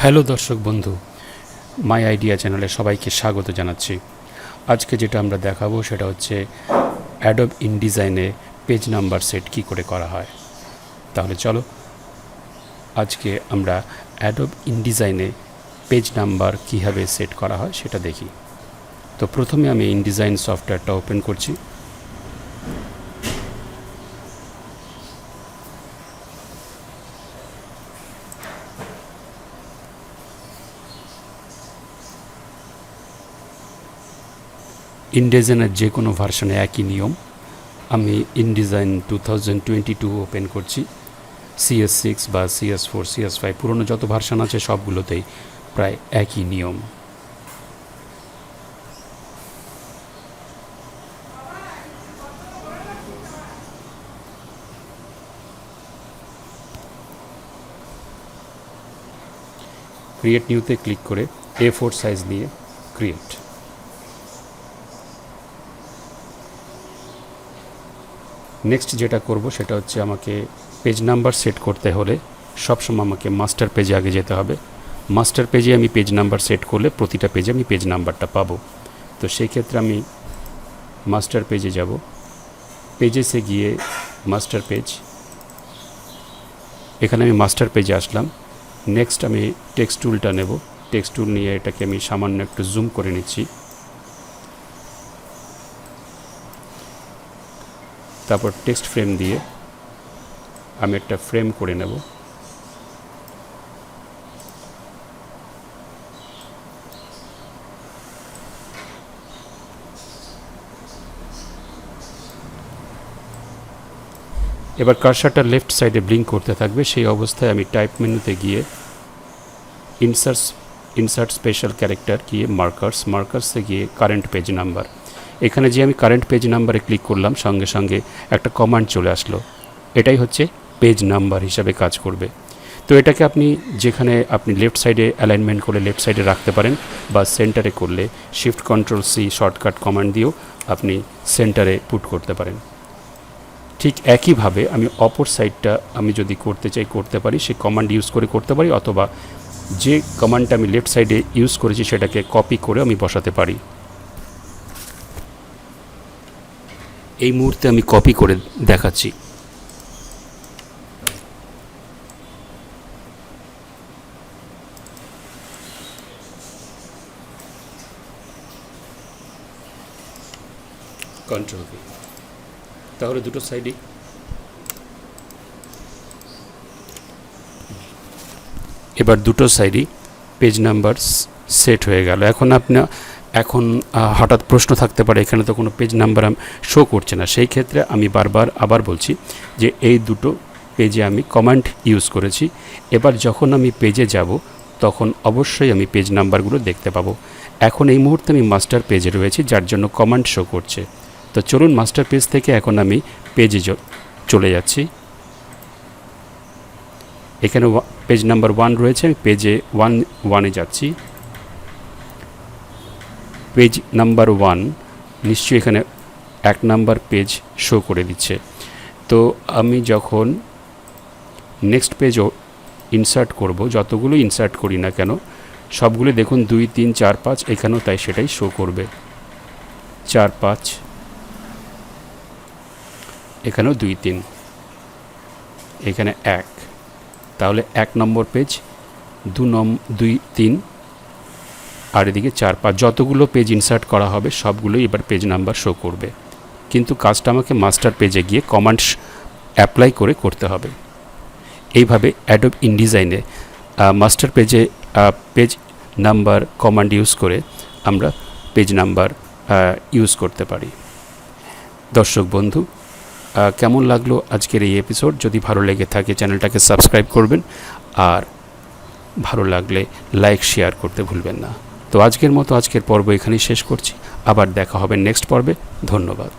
Hello দর্শক বন্ধু, মাই idea চ্যানেলে সবাইকে স্বাগত জানাচ্ছি। আজকে যেটা আমরা দেখাবো সেটা হচ্ছে অ্যাডোব ইনডিজাইনে পেজ নাম্বার সেট কী করে করা হয়। তাহলে চলো আজকে আমরা অ্যাডোব ইনডিজাইনে পেজ নাম্বার কীভাবে সেট করা হয় সেটা দেখি। তো প্রথমে আমি ইনডিজাইন সফটওয়্যারটা ওপেন করছি। ইনডিজাইনের যে কোনো ভার্সনে একই নিয়ম। আমি ইনডিজাইন 2022 ওপেন করছি। CS6 বা CS4, CS5 পুরনো যত ভার্সন আছে সবগুলোতেই প্রায় একই নিয়ম। ক্রিয়েট নিউতে ক্লিক করে A4 সাইজ দিয়ে ক্রিয়েট। নেক্সট যেটা করব সেটা হচ্ছে আমাকে পেজ নাম্বার সেট করতে হলে সবসময় আমাকে মাস্টার পেজে আগে যেতে হবে। মাস্টার পেজে আমি পেজ নাম্বার সেট করলে প্রতিটা পেজে আমি পেজ নাম্বারটা পাবো। তো সেই ক্ষেত্রে আমি মাস্টার পেজে যাব। পেজেসে গিয়ে মাস্টার পেজ, এখানে আমি মাস্টার পেজে আসলাম। নেক্সট আমি টেক্সট টুলটা নেব। টেক্সট টুল নিয়ে এটাকে আমি সামান্য একটু জুম করে নিচ্ছি। তারপর টেক্সট ফ্রেম দিয়ে আমি একটা ফ্রেম করে নেব। এবার কার্সারটা লেফট সাইডে ব্লিঙ্ক করতে থাকবে। সেই অবস্থায় আমি টাইপ মেনুতে গিয়ে ইনসার্ট স্পেশাল ক্যারেক্টার গিয়ে মার্কার্সে গিয়ে কারেন্ট পেজ নাম্বার, এখানে যে আমি কারেন্ট পেজ নাম্বারে ক্লিক করলাম সঙ্গে সঙ্গে একটা কমান্ড চলে আসলো। এটাই হচ্ছে পেজ নাম্বার হিসাবে কাজ করবে। তো এটাকে আপনি যেখানে আপনি লেফট সাইডে অ্যালাইনমেন্ট করে লেফট সাইডে রাখতে পারেন, বা সেন্টারে করলে Shift+Ctrl+C শর্টকাট কমান্ড দিয়েও আপনি সেন্টারে পুট করতে পারেন। ঠিক একইভাবে আমি অপর সাইডটা আমি যদি করতে চাই করতে পারি, সেই কমান্ড ইউজ করে করতে পারি, অথবা যে কমান্ডটা আমি লেফট সাইডে ইউজ করেছি সেটাকে কপি করে আমি বসাতে পারি। এই মুহূর্তে আমি কপি করে দেখাচ্ছি। Control V. তাহলে দুটো সাইডই এবার দুটো সাইডই পেজ নাম্বার সেট হয়ে গেল। এখন হঠাৎ প্রশ্ন থাকতে পারে, এখানে তো কোনো পেজ নাম্বার শো করছে না। সেই ক্ষেত্রে আমি আবার বলছি যে এই দুটো পেজে আমি কমান্ড ইউজ করেছি। এবার যখন আমি পেজে যাব তখন অবশ্যই আমি পেজ নাম্বারগুলো দেখতে পাবো। এখন এই মুহূর্তে আমি মাস্টার পেজে রয়েছি, যার জন্য কমান্ড শো করছে। তো চলুন মাস্টার পেজ থেকে এখন আমি পেজে চলে যাচ্ছি। এখানে পেজ নাম্বার 1 রয়েছে, আমি পেজে 1 যাচ্ছি। পেজ নাম্বার 1 নিশ্চয়ই এখানে 1 নাম্বার পেজ শো করে দিচ্ছে। তো আমি যখন নেক্সট পেজও ইনসার্ট করব, যতগুলো ইনসার্ট করি না কেন সবগুলো দেখুন 2, 3, 4, 5 এখানেও তাই সেটাই শো করবে। 4, 5 এখানেও 2, 3 এখানে 1, তাহলে 1 নম্বর পেজ, 2, 3 আর এদিকে 4, 5 যতগুলো পেজ ইনসার্ট করা হবে সবগুলোই এবার পেজ নাম্বার শো করবে। কিন্তু কাজটা আমাকে মাস্টার পেজে গিয়ে কমান্ড অ্যাপ্লাই করে করতে হবে। এইভাবে অ্যাডোব ইনডিজাইনে মাস্টার পেজে পেজ নাম্বার কমান্ড ইউজ করে আমরা পেজ নাম্বার ইউজ করতে পারি। দর্শক বন্ধু, কেমন লাগলো আজকের এই এপিসোড? যদি ভালো লেগে থাকে চ্যানেলটাকে সাবস্ক্রাইব করবেন, আর ভালো লাগলে লাইক শেয়ার করতে ভুলবেন না। তো আজকের মতো আজকের পর্ব এখানেই শেষ করছি। আবার দেখা হবে নেক্সট পর্বে। ধন্যবাদ।